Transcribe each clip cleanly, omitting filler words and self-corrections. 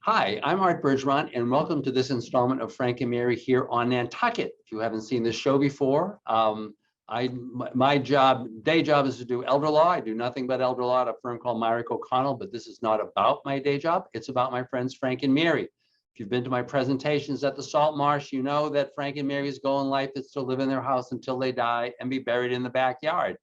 Hi, I'm Art Bergeron, and welcome to this installment of Frank and Mary here on Nantucket. If you haven't seen this show before, my day job is to do elder law. I do nothing but elder law at a firm called Myrick O'Connell, but this is not about my day job. It's about my friends Frank and Mary. If you've been to my presentations at the Salt Marsh, you know that Frank and Mary's goal in life is to live in their house until they die and be buried in the backyard.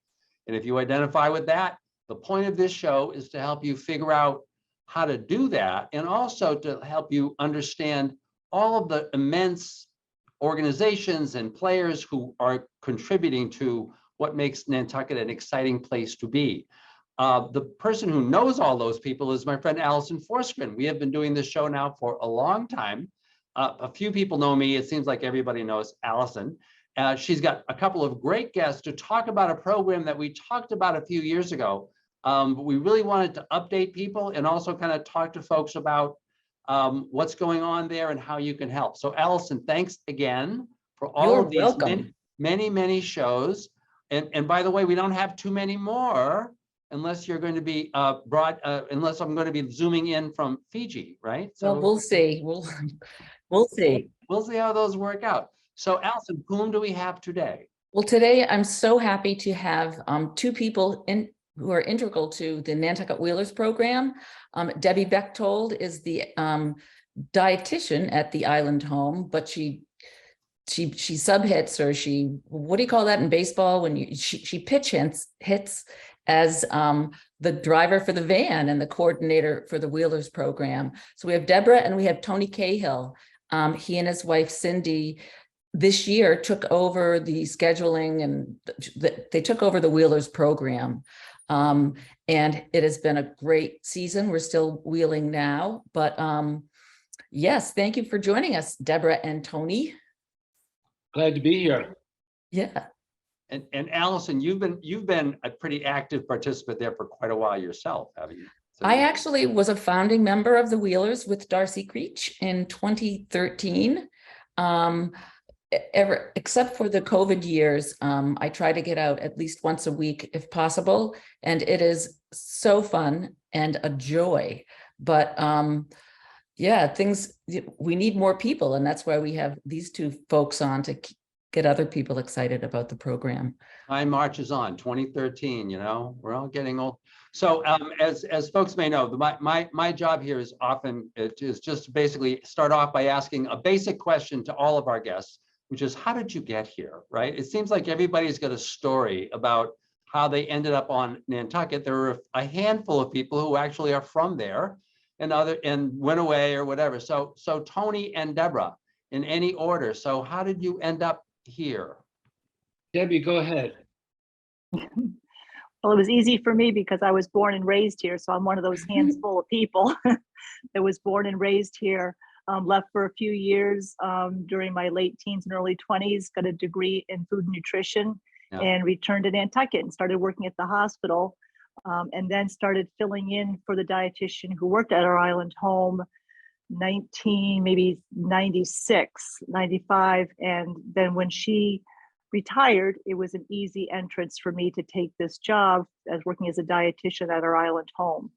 And if you identify with that, the point of this show is to help you figure out how to do that, and also to help you understand all of the immense organizations and players who are contributing to what makes Nantucket an exciting place to be. The person who knows all those people is my friend Alison. We have been doing this show now for a long time. A few people know me. It seems like everybody knows Alison. She's got a couple of great guests to talk about a program that we talked about a few years ago. But we really wanted to update people and also kind of talk to folks about what's going on there and how you can help. So Alison, thanks again for all of these many shows. And by the way, we don't have too many more unless you're going to be unless I'm going to be zooming in from Fiji, right? So well, we'll see. We'll see. We'll see how those work out. So Alison, whom do we have today? Well, today I'm so happy to have two people who are integral to the Nantucket Wheelers program. Debbie Bechtold is the dietitian at the island home, but she sub-hits, or what do you call that in baseball when she pitch hits as the driver for the van and the coordinator for the Wheelers program. So we have Debra and we have Tony Cahill. He and his wife Cindy this year took over the scheduling, and they took over the Wheelers program. And it has been a great season. We're still wheeling now, but yes, thank you for joining us, Debra and Tony. Glad to be here. Yeah. And Alison, you've been a pretty active participant there for quite a while yourself, haven't you? So I actually was a founding member of the Wheelers with Darcy Creech in 2013. Except for the COVID years, I try to get out at least once a week if possible, and it is so fun and a joy. But yeah, we need more people, and that's why we have these two folks on to get other people excited about the program. Time marches on. 2013, we're all getting old. So as folks may know, my job here is just to basically start off by asking a basic question to all of our guests, which is, how did you get here, right? It seems like everybody's got a story about how they ended up on Nantucket. There are a handful of people who actually are from there and went away or whatever. So Tony and Debra, in any order. So how did you end up here? Debbie, go ahead. Well, it was easy for me because I was born and raised here. So I'm one of those hands full of people that was born and raised here. Left for a few years during my late teens and early 20s, got a degree in food and nutrition, and returned to Nantucket and started working at the hospital, and then started filling in for the dietitian who worked at our island home, maybe 96, 95. And then when she retired, it was an easy entrance for me to take this job as working as a dietitian at our island home.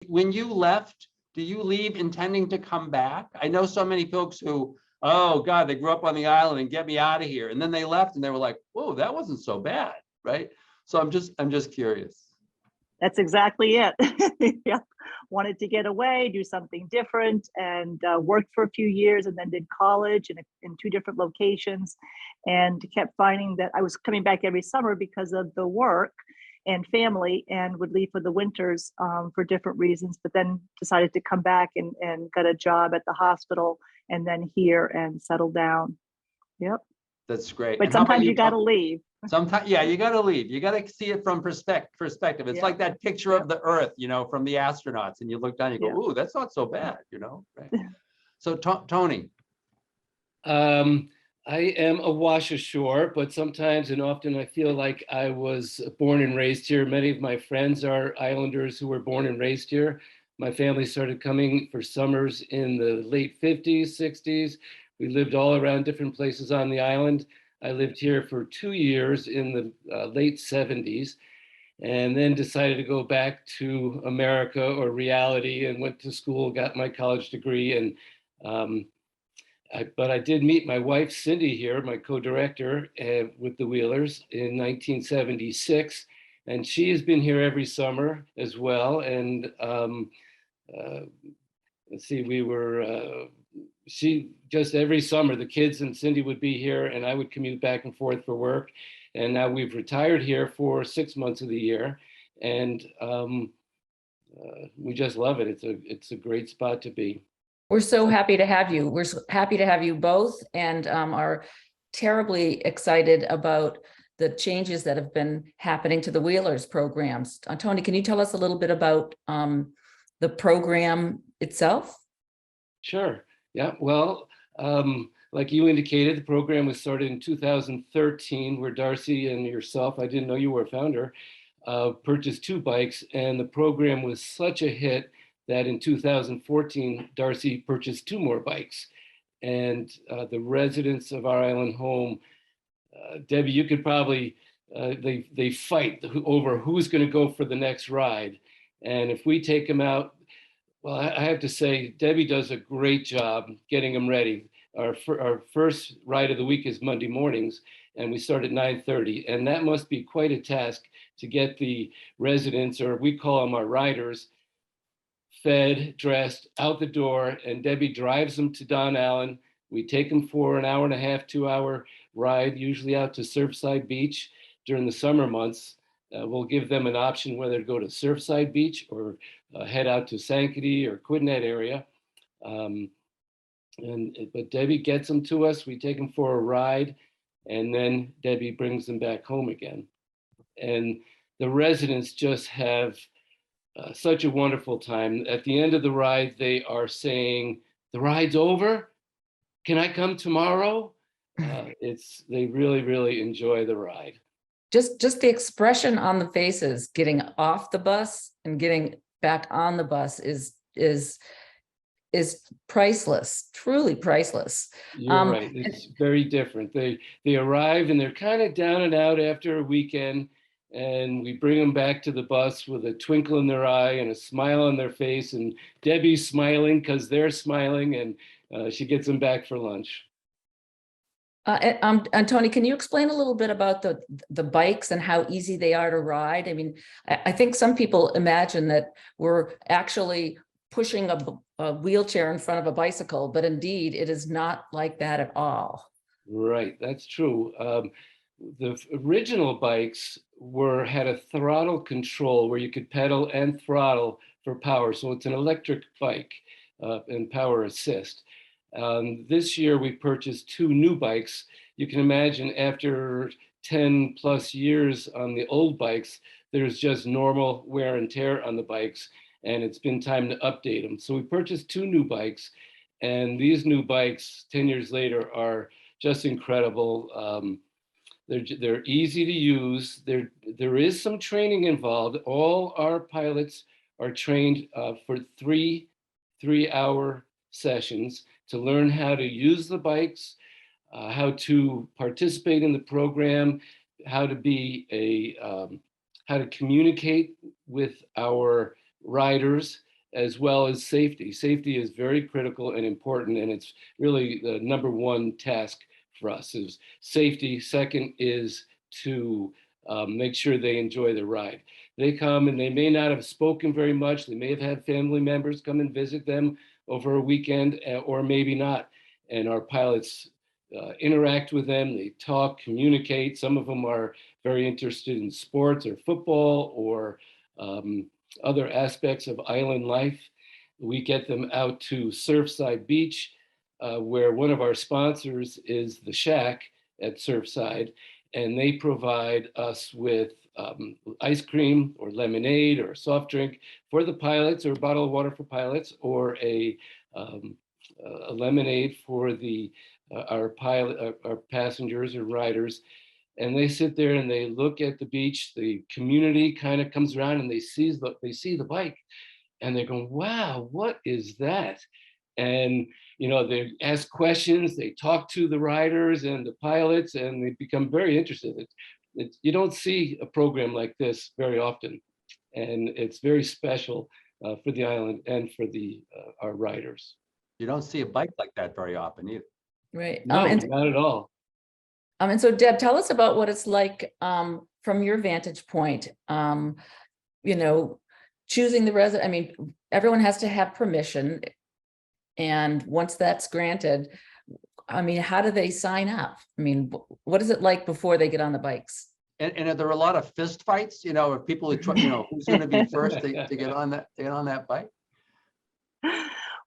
When you left, do you leave intending to come back? I know so many folks who, oh God, they grew up on the island and get me out of here. And then they left and they were like, whoa, that wasn't so bad, right? So I'm just curious. That's exactly it. Yeah. Wanted to get away, do something different, and worked for a few years, and then did college in two different locations, and kept finding that I was coming back every summer because of the work and family, and would leave for the winters for different reasons, but then decided to come back and got a job at the hospital, and then here and settled down. Yep. That's great. But sometimes you got to leave. Sometimes, yeah, you got to leave. You got to see it from perspective. It's like that picture of the Earth, from the astronauts, and you look down, you go, ooh, that's not so bad, right? So Tony. I am a wash ashore, but sometimes and often I feel like I was born and raised here. Many of my friends are islanders who were born and raised here. My family started coming for summers in the late 50s, 60s. We lived all around different places on the island. I lived here for 2 years in the late 70s. and then decided to go back to America or reality and went to school, got my college degree. And but I did meet my wife, Cindy, here, my co-director with the Wheelers in 1976. And she has been here every summer as well. And let's see, she just every summer, the kids and Cindy would be here and I would commute back and forth for work. And now we've retired here for 6 months of the year. And we just love it. It's a great spot to be. We're so happy to have you. We're so happy to have you both, and are terribly excited about the changes that have been happening to the Wheelers programs. Tony, can you tell us a little bit about the program itself? Sure. Yeah. Well, like you indicated, the program was started in 2013, where Darcy and yourself, I didn't know you were a founder, purchased 2 bikes, and the program was such a hit that in 2014, Darcy purchased 2 more bikes. And the residents of our island home, Debbie, you could probably, they fight over who's going to go for the next ride. And if we take them out, well, I have to say, Debbie does a great job getting them ready. Our first ride of the week is Monday mornings, and we start at 9:30. And that must be quite a task to get the residents, or we call them our riders, fed, dressed, out the door, and Debbie drives them to Don Allen. We take them for an hour and a half, 2-hour ride, usually out to Surfside Beach during the summer months. We'll give them an option whether to go to Surfside Beach or head out to Sankaty or Quidnet area. But Debbie gets them to us, we take them for a ride, and then Debbie brings them back home again. And the residents just have such a wonderful time. At the end of the ride, they are saying, "The ride's over? Can I come tomorrow?" They really, really enjoy the ride. Just the expression on the faces, getting off the bus and getting back on the bus is priceless, truly priceless. You're right. It's very different. They arrive and they're kind of down and out after a weekend, and we bring them back to the bus with a twinkle in their eye and a smile on their face, and Debbie's smiling because they're smiling, and she gets them back for lunch. And Tony, can you explain a little bit about the bikes and how easy they are to ride? I mean, I think some people imagine that we're actually pushing a wheelchair in front of a bicycle, but indeed it is not like that at all. Right, that's true. The original bikes had a throttle control where you could pedal and throttle for power. So it's an electric bike and power assist. This year we purchased 2 new bikes. You can imagine after 10 plus years on the old bikes, there's just normal wear and tear on the bikes, and it's been time to update them. So we purchased 2 new bikes, and these new bikes 10 years later are just incredible. They're easy to use. There is some training involved. All our pilots are trained for 3-hour sessions to learn how to use the bikes, how to participate in the program, how to communicate with our riders, as well as safety. Safety is very critical and important, and it's really the number 1 task for us is safety. Second is to make sure they enjoy the ride. They come and they may not have spoken very much. They may have had family members come and visit them over a weekend, or maybe not. And our pilots interact with them. They talk, communicate. Some of them are very interested in sports or football or other aspects of island life. We get them out to Surfside Beach, where one of our sponsors is the Shack at Surfside, and they provide us with ice cream or lemonade or soft drink for the pilots, or a bottle of water for pilots, or a lemonade for our passengers or riders. And they sit there and they look at the beach. The community kind of comes around and they see the bike, and they're going, "Wow, what is that?" And they ask questions, they talk to the riders and the pilots, and they become very interested. You don't see a program like this very often, and it's very special for the island and for our riders. You don't see a bike like that very often either. Right. No, not at all. And so Deb, tell us about what it's like from your vantage point, you know, choosing the resident. I mean, everyone has to have permission. And once that's granted, I mean, how do they sign up? I mean, what is it like before they get on the bikes? And are there a lot of fist fights, you know, of people who try, you know, who's going to be first to get on that bike?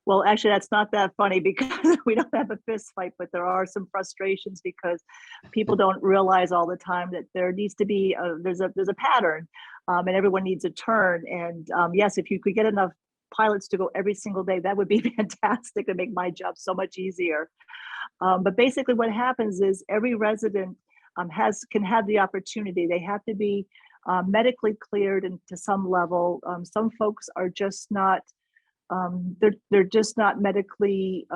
Well, actually, that's not that funny because we don't have a fist fight, but there are some frustrations because people don't realize all the time that there needs to be there's a pattern, and everyone needs a turn. And yes, if you could get enough pilots to go every single day, that would be fantastic and make my job so much easier. But basically, what happens is every resident can have the opportunity. They have to be medically cleared and to some level. Some folks are just not. They're just not medically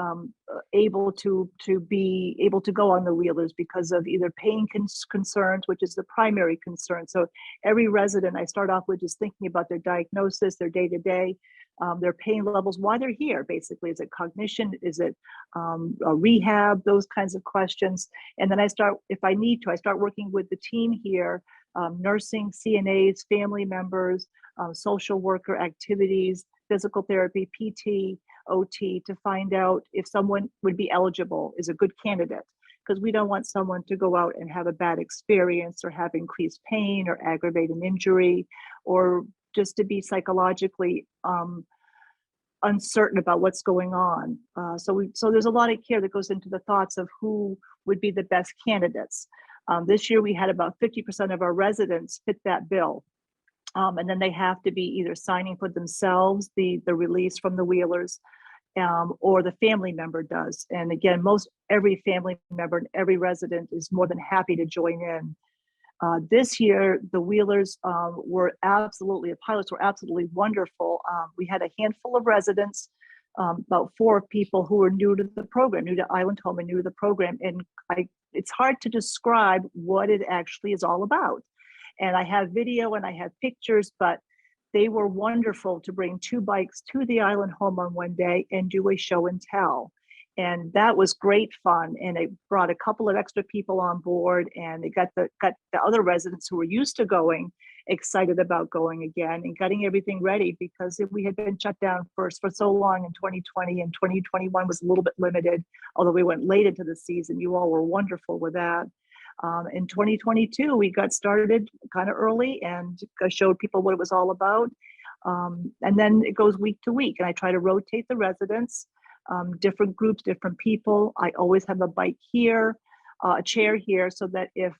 able to be able to go on the wheelers because of either pain concerns, which is the primary concern. So every resident, I start off with just thinking about their diagnosis, their day-to-day, their pain levels, why they're here. Basically, is it cognition? Is it a rehab? Those kinds of questions. And then I start, if I need to, I start working with the team here, nursing, CNAs, family members, social worker activities, physical therapy, PT, OT, to find out if someone would be eligible, is a good candidate, because we don't want someone to go out and have a bad experience or have increased pain or aggravate an injury, or just to be psychologically uncertain about what's going on. So there's a lot of care that goes into the thoughts of who would be the best candidates. This year we had about 50% of our residents fit that bill. And then they have to be either signing for themselves, the release from the wheelers, or the family member does. And again, every family member and every resident is more than happy to join in. This year, the wheelers the pilots were absolutely wonderful. We had a handful of residents, about 4 people who were new to the program, new to Island Home and new to the program. And it's hard to describe what it actually is all about. And I have video and I have pictures, but they were wonderful to bring 2 bikes to the Island Home on one day and do a show and tell. And that was great fun. And it brought a couple of extra people on board, and it got the other residents who were used to going excited about going again and getting everything ready, because we had been shut down for so long in 2020, and 2021 was a little bit limited, although we went late into the season. You all were wonderful with that. In 2022, we got started kind of early and showed people what it was all about. And then it goes week to week, and I try to rotate the residents, different groups, different people. I always have a bike here, a chair here, so that if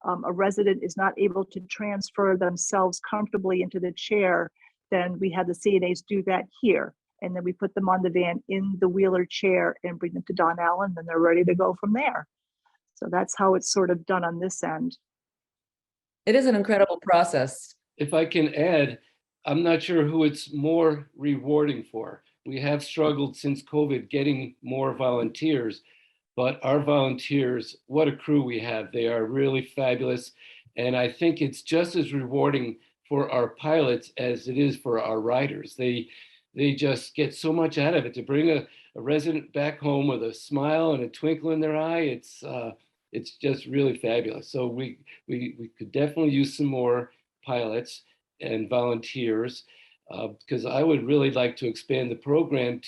a resident is not able to transfer themselves comfortably into the chair, then we have the CNAs do that here. And then we put them on the van in the wheeler chair and bring them to Don Allen, and they're ready to go from there. So that's how it's sort of done on this end. It is an incredible process. If I can add, I'm not sure who it's more rewarding for. We have struggled since COVID getting more volunteers, but our volunteers, what a crew we have. They are really fabulous. And I think it's just as rewarding for our pilots as it is for our riders. They just get so much out of it. To bring a resident back home with a smile and a twinkle in their eye, it's just really fabulous. So we could definitely use some more pilots and volunteers, because I would really like to expand the program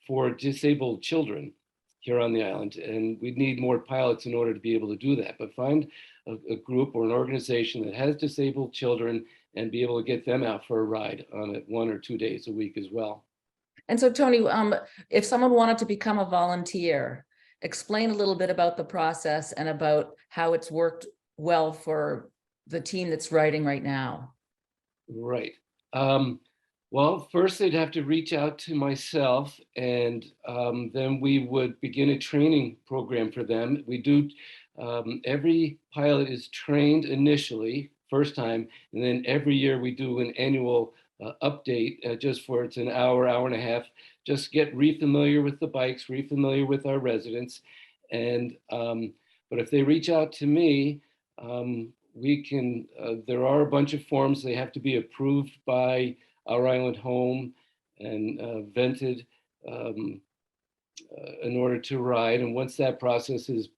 for disabled children here on the island. And we need more pilots in order to be able to do that. But find a group or an organization that has disabled children and be able to get them out for a ride on it 1 or 2 days a week as well. And so Tony, if someone wanted to become a volunteer, explain a little bit about the process and about how it's worked well for the team that's riding right now. Right. Well, first they'd have to reach out to myself, and then we would begin a training program for them. We do, every pilot is trained initially, first time, and then every year we do an annual update just for it's an hour and a half, just get re-familiar with the bikes, re-familiar with our residents. And but if they reach out to me, we can, there are a bunch of forms. They have to be approved by Our Island Home and vented in order to ride. And once that process is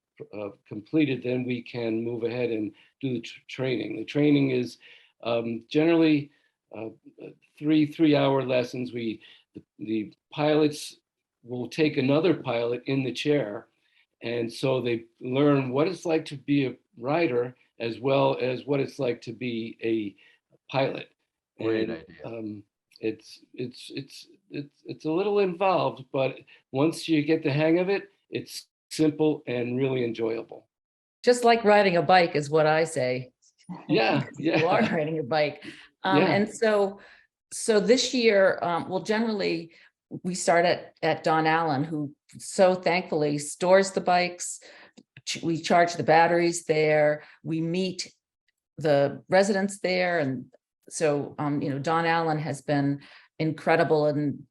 completed, then we can move ahead and do the training. The training is generally 3 3-hour lessons. The pilots will take another pilot in the chair, and so they learn what it's like to be a rider as well as what it's like to be a pilot. Great And, idea. it's a little involved, but once you get the hang of it, it's simple and really enjoyable. Just like riding a bike is what I say. Yeah, You are yeah, riding a bike. yeah. And so this year, well, generally, we start at Don Allen, who so thankfully stores the bikes. We charge the batteries there. We meet the residents there. And so, Don Allen has been incredible and,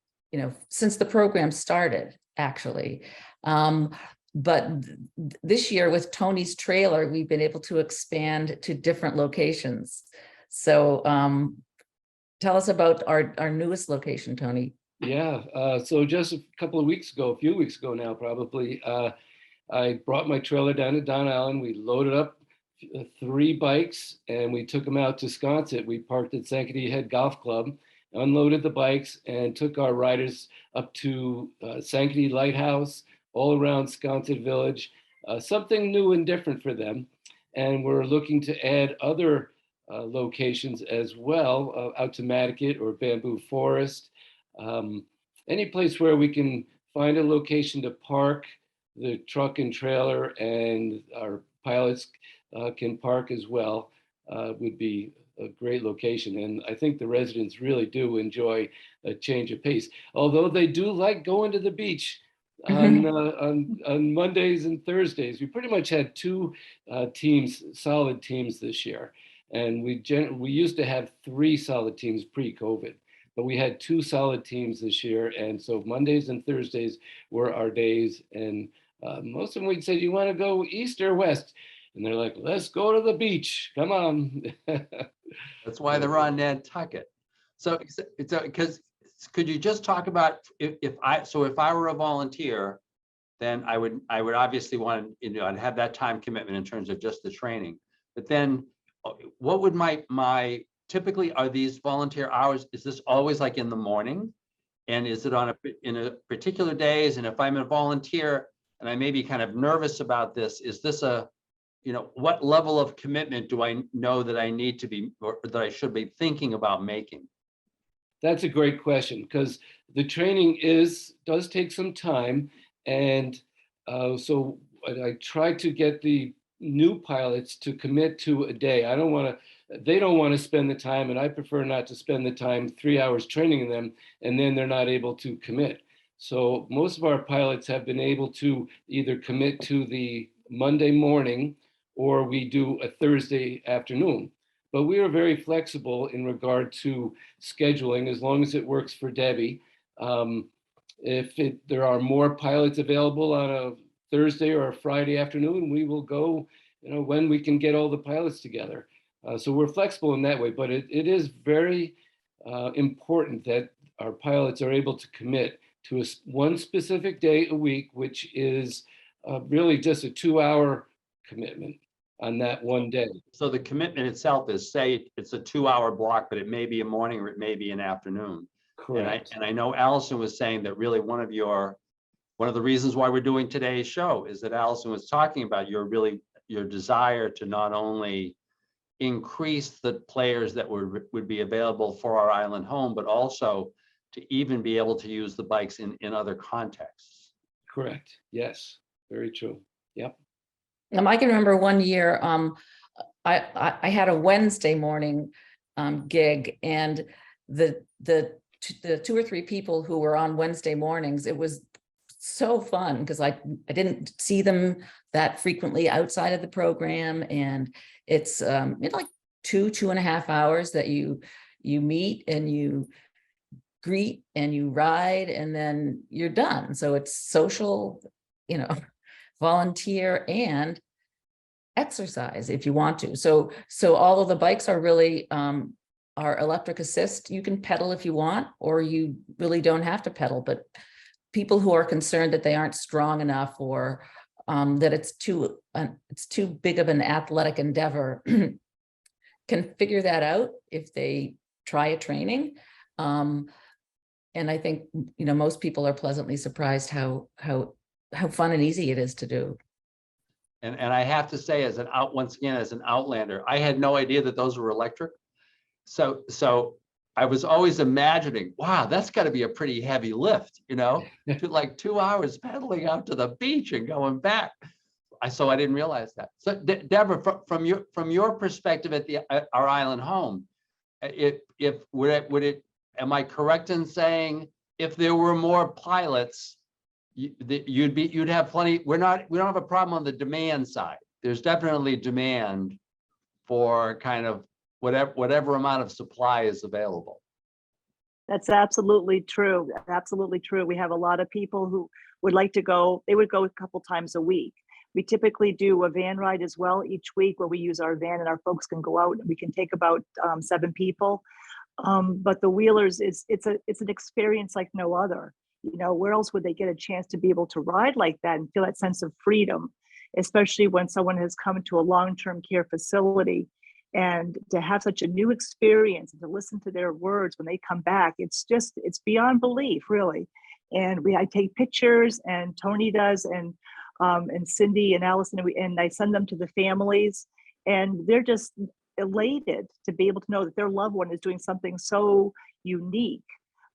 since the program started, actually. But this year with Tony's trailer, we've been able to expand to different locations. So tell us about our newest location, Tony. Yeah, so just a few weeks ago now, probably, I brought my trailer down to Don Allen. We loaded up 3 bikes and we took them out to Sconset. We parked at Sankaty Head Golf Club, unloaded the bikes, and took our riders up to Sankaty Lighthouse, all around Sconset Village, something new and different for them. And we're looking to add other locations as well, out to Nantucket or Bamboo Forest. Any place where we can find a location to park the truck and trailer and our pilots can park as well would be a great location. And I think the residents really do enjoy a change of pace, although they do like going to the beach on Mondays and Thursdays. We pretty much had 2 solid teams this year. And we used to have 3 solid teams pre-COVID, but we had 2 solid teams this year. And so Mondays and Thursdays were our days. And most of them we'd say, "Do you want to go east or west?" And they're like, "Let's go to the beach. Come on." That's why they're on Nantucket. So because could you just talk about if I were a volunteer, then I would obviously want to, I'd have that time commitment in terms of just the training. But then what would my typically are these volunteer hours? Is this always like in the morning? And is it in a particular days? And if I'm a volunteer and I may be kind of nervous about this, is this what level of commitment do I know that I need to be, or that I should be thinking about making? That's a great question, because the training does take some time. And so I try to get the new pilots to commit to a day. They don't want to spend the time, and I prefer not to spend the time 3 hours training them, and then they're not able to commit. So most of our pilots have been able to either commit to the Monday morning, or we do a Thursday afternoon. But we are very flexible in regard to scheduling, as long as it works for Debbie. If there are more pilots available on a Thursday or a Friday afternoon, we will go, when we can get all the pilots together. So we're flexible in that way, but it is very important that our pilots are able to commit to one specific day a week, which is really just a 2-hour commitment on that one day. So the commitment itself is, say it's a 2-hour block, but it may be a morning or it may be an afternoon. Correct. And I know Alison was saying that really one of the reasons why we're doing today's show is that Alison was talking about your desire to not only increase the players that would be available for our island home, but also to even be able to use the bikes in other contexts. Correct. Yes. Very true. Yep. I can remember one year, I had a Wednesday morning gig, and the 2 or 3 people who were on Wednesday mornings, it was so fun because I didn't see them that frequently outside of the program, and it's like 2.5 hours that you meet and you greet and you ride and then you're done. So it's social, volunteer, and exercise if you want to. So all of the bikes are really are electric assist. You can pedal if you want, or you really don't have to pedal. But people who are concerned that they aren't strong enough, or that it's too big of an athletic endeavor, can figure that out if they try a training. And I think, you know, most people are pleasantly surprised how fun and easy it is to do. And I have to say, once again, as an Outlander, I had no idea that those were electric. So I was always imagining, wow, that's got to be a pretty heavy lift, you know, to like 2 hours pedaling out to the beach and going back. So I didn't realize that. So Debra, from your perspective at our island home, am I correct in saying if there were more pilots, you'd have plenty? We don't have a problem on the demand side. There's definitely demand for kind of whatever amount of supply is available. That's absolutely true. Absolutely true. We have a lot of people who would like to go. They would go a couple times a week. We typically do a van ride as well each week, where we use our van and our folks can go out and we can take about 7 people. But the Wheelers it's an experience like no other. You know, where else would they get a chance to be able to ride like that and feel that sense of freedom, especially when someone has come to a long-term care facility, and to have such a new experience and to listen to their words when they come back, it's beyond belief, really. And I take pictures, and Tony does, and Cindy and Alison, and I send them to the families, and they're just elated to be able to know that their loved one is doing something so unique,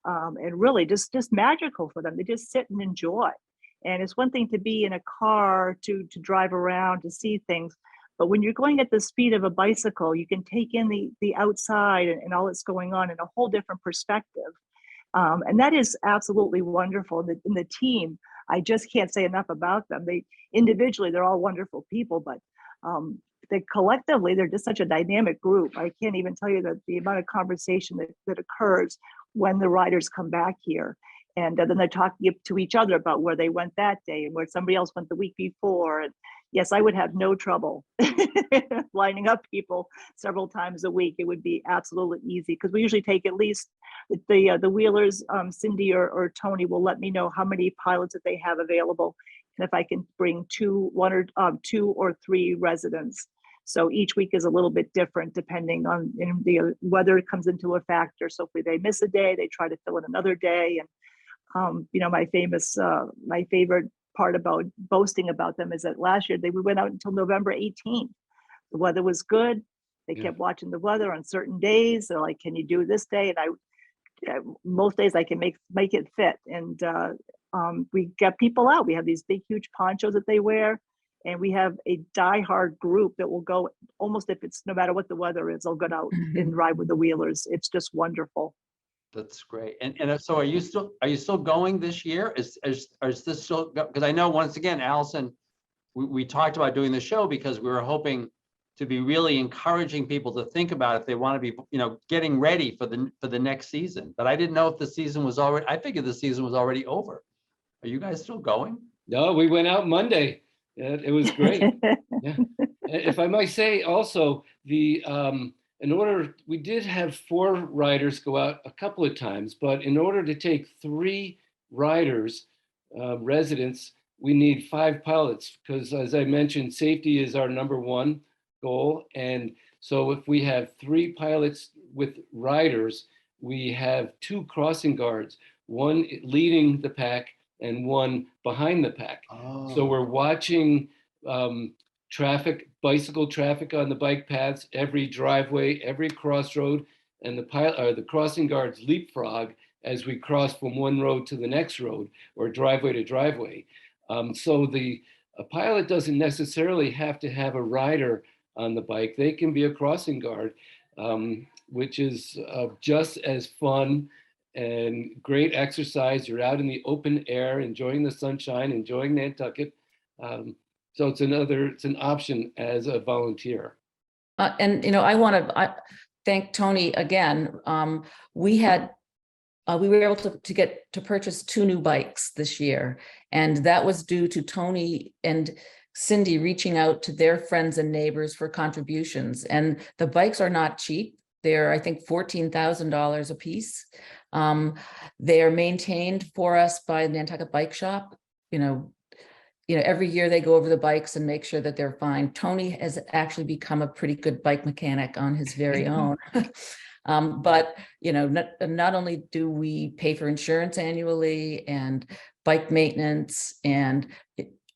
and really just magical for them. They just sit and enjoy. And it's one thing to be in a car to drive around to see things, but when you're going at the speed of a bicycle, you can take in the outside and all that's going on in a whole different perspective. And that is absolutely wonderful. In the team, I just can't say enough about them. Individually, they're all wonderful people, but collectively, they're just such a dynamic group. I can't even tell you the amount of conversation that occurs when the riders come back here. And then they're talking to each other about where they went that day and where somebody else went the week before. And yes, I would have no trouble lining up people several times a week. It would be absolutely easy, because we usually take at least the Wheelers, Cindy or Tony will let me know how many pilots that they have available, and if I can bring 2 or 3 residents. So each week is a little bit different depending on the weather comes into a factor. So if they miss a day, they try to fill in another day. And you know, my favorite part about boasting about them is that last year we went out until November 18th. The weather was good. They kept watching the weather on certain days. They're like, "Can you do this day?" And most days I can make it fit. And we get people out. We have these big, huge ponchos that they wear, and we have a diehard group that will go almost no matter what the weather is. They'll go out and ride with the Wheelers. It's just wonderful. That's great. And so are you still going this year? Is this still, because I know, once again, Alison, we talked about doing the show because we were hoping to be really encouraging people to think about if they want to be, you know, getting ready for the next season. But I didn't know if the season was already, I figured the season was already over. Are you guys still going? No, we went out Monday. It was great. Yeah. If I might say also, we did have 4 riders go out a couple of times, but in order to take 3 riders, residents, we need 5 pilots, because as I mentioned, safety is our #1 goal. And so if we have 3 pilots with riders, we have 2 crossing guards, one leading the pack and one behind the pack. Oh. So we're watching bicycle traffic on the bike paths, every driveway, every crossroad, and the crossing guards leapfrog as we cross from one road to the next road, or driveway to driveway. So a pilot doesn't necessarily have to have a rider on the bike. They can be a crossing guard, which is just as fun and great exercise. You're out in the open air, enjoying the sunshine, enjoying Nantucket. So it's an option as a volunteer. And, you know, I want to thank Tony again. We were able to purchase 2 new bikes this year, and that was due to Tony and Cindy reaching out to their friends and neighbors for contributions. And the bikes are not cheap. They're, I think, $14,000 a piece. They are maintained for us by Nantucket Bike Shop. Every year they go over the bikes and make sure that they're fine. Tony has actually become a pretty good bike mechanic on his very own. But not only do we pay for insurance annually and bike maintenance, and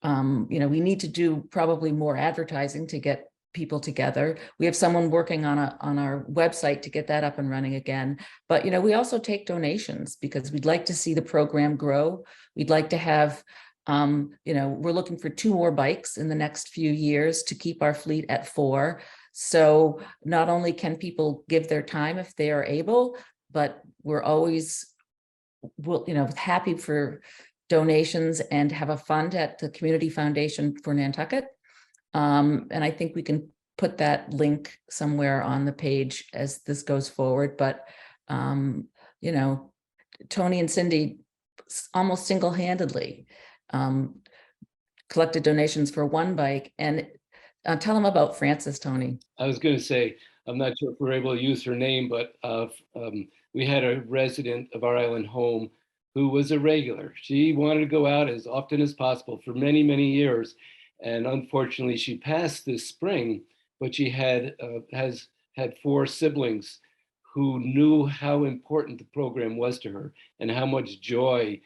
we need to do probably more advertising to get people together. We have someone working on our website to get that up and running again. But we also take donations because we'd like to see the program grow. We'd like to have we're looking for 2 more bikes in the next few years to keep our fleet at 4. So not only can people give their time if they are able, but we're always happy for donations and have a fund at the Community Foundation for Nantucket. And I think we can put that link somewhere on the page as this goes forward. But, Tony and Cindy almost single-handedly collected donations for 1 bike. And tell them about Frances, Tony. I was going to say, I'm not sure if we're able to use her name, but we had a resident of our island home who was a regular. She wanted to go out as often as possible for many, many years. And unfortunately, she passed this spring, but she has had 4 siblings who knew how important the program was to her and how much joy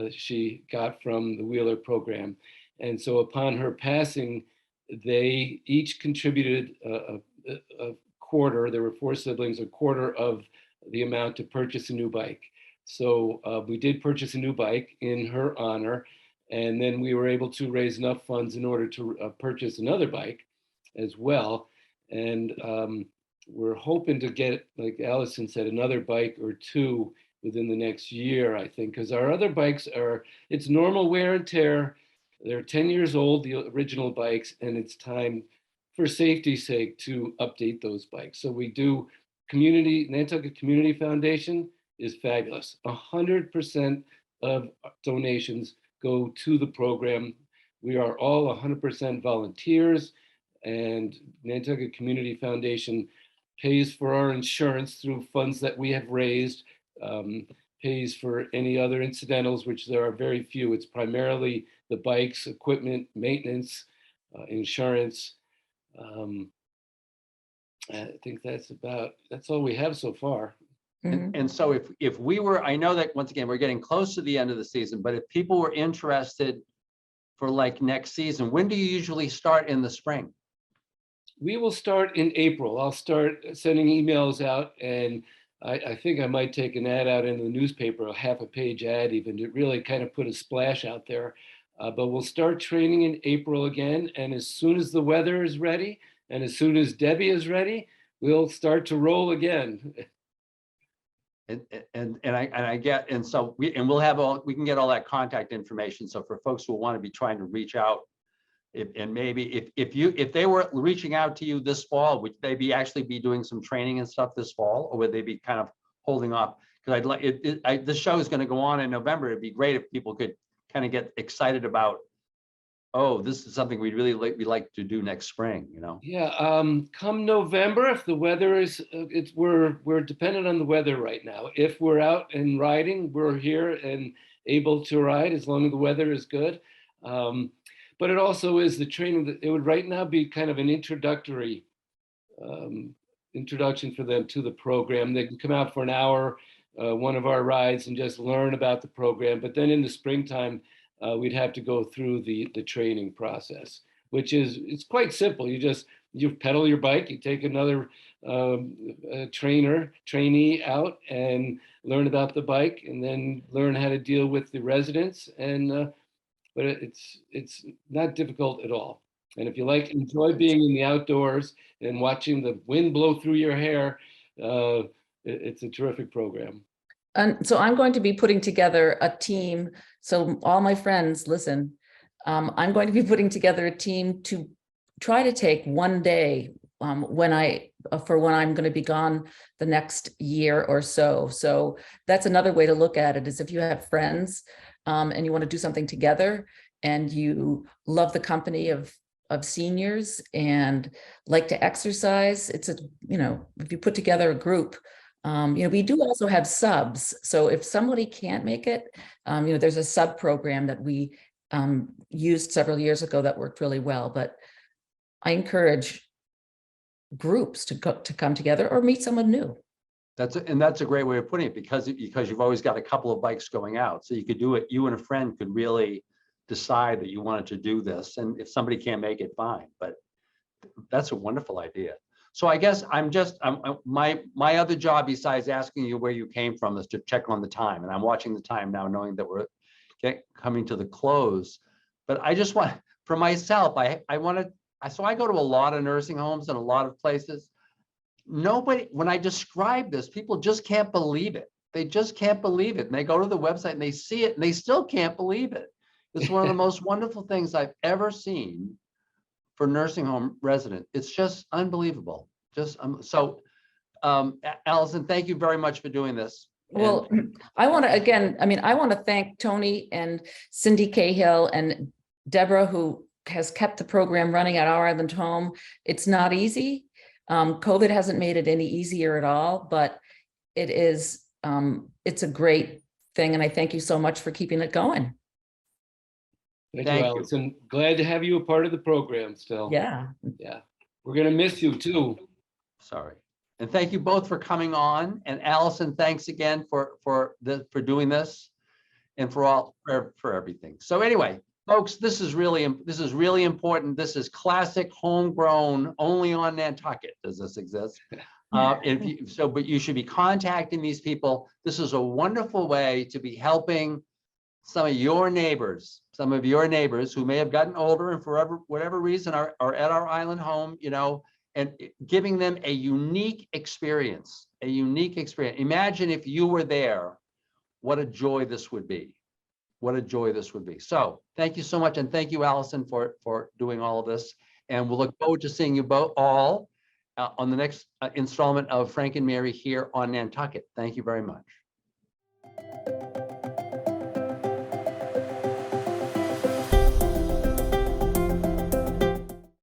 she got from the Wheeler program. And so upon her passing, they each contributed a quarter. There were 4 siblings, a quarter of the amount to purchase a new bike. So we did purchase a new bike in her honor. And then we were able to raise enough funds in order to purchase another bike as well. And we're hoping to get, like Alison said, another bike or 2 within the next year, I think, because our other bikes it's normal wear and tear. They're 10 years old, the original bikes, and it's time, for safety's sake, to update those bikes. So we do Nantucket Community Foundation is fabulous. 100% of donations go to the program. We are all 100% volunteers, and Nantucket Community Foundation pays for our insurance through funds that we have raised, pays for any other incidentals, which there are very few. It's primarily the bikes, equipment, maintenance, insurance. I think that's all we have so far. And so if we were, I know that once again, we're getting close to the end of the season, but if people were interested for like next season, when do you usually start in the spring? We will start in April. I'll start sending emails out, and I think I might take an ad out in the newspaper, a half-a-page ad even, to really kind of put a splash out there. But we'll start training in April again, and as soon as the weather is ready, and as soon as Debbie is ready, we'll start to roll again. So we can get all that contact information. So for folks who want to be trying to reach out, if they were reaching out to you this fall, would they actually be doing some training and stuff this fall, or would they be kind of holding off? Because this show is going to go on in November. It'd be great if people could kind of get excited about, oh, this is something we'd like to do next spring, Yeah, come November, if the weather is, we're dependent on the weather right now. If we're out and riding, we're here and able to ride as long as the weather is good. But it also is the training that it would right now be kind of an introduction for them to the program. They can come out for an hour, one of our rides, and just learn about the program. But then in the springtime, we'd have to go through the training process, which it's quite simple. You pedal your bike, you take another trainee out and learn about the bike, and then learn how to deal with the residents. But it's not difficult at all. And if you enjoy being in the outdoors and watching the wind blow through your hair, it's a terrific program. And so I'm going to be putting together a team. So all my friends, listen, I'm going to be putting together a team to try to take one day when I'm going to be gone the next year or so. So that's another way to look at it, is if you have friends and you want to do something together and you love the company of seniors and like to exercise, it's a, if you put together a group, we do also have subs. So if somebody can't make it, there's a sub program that we used several years ago that worked really well. But I encourage groups to come together or meet someone new. That's a great way of putting it, because you've always got a couple of bikes going out. So you could do it. You and a friend could really decide that you wanted to do this. And if somebody can't make it, fine. But that's a wonderful idea. So I guess my other job besides asking you where you came from is to check on the time. And I'm watching the time now, knowing that we're coming to the close. But I just want, for myself, so I go to a lot of nursing homes and a lot of places. Nobody, when I describe this, people just can't believe it. They just can't believe it. And they go to the website and they see it and they still can't believe it. It's one of the most wonderful things I've ever seen for nursing home resident. It's just unbelievable. Alison, thank you very much for doing this. Well, I want to thank Tony and Cindy Cahill and Debra, who has kept the program running at our island home. It's not easy. COVID hasn't made it any easier at all, but it is, it's a great thing. And I thank you so much for keeping it going. Thank you, Alison. Glad to have you a part of the program still. Yeah. Yeah. We're going to miss you too. Sorry. And thank you both for coming on. And Alison, thanks again for doing this and for everything. So anyway, folks, this is really important. This is classic homegrown, only on Nantucket does this exist. But you should be contacting these people. This is a wonderful way to be helping some of your neighbors who may have gotten older and for whatever reason are at our island home, and giving them a unique experience. Imagine if you were there, what a joy this would be. So thank you so much. And thank you, Alison, for doing all of this. And we'll look forward to seeing you both all on the next installment of Frank and Mary here on Nantucket. Thank you very much.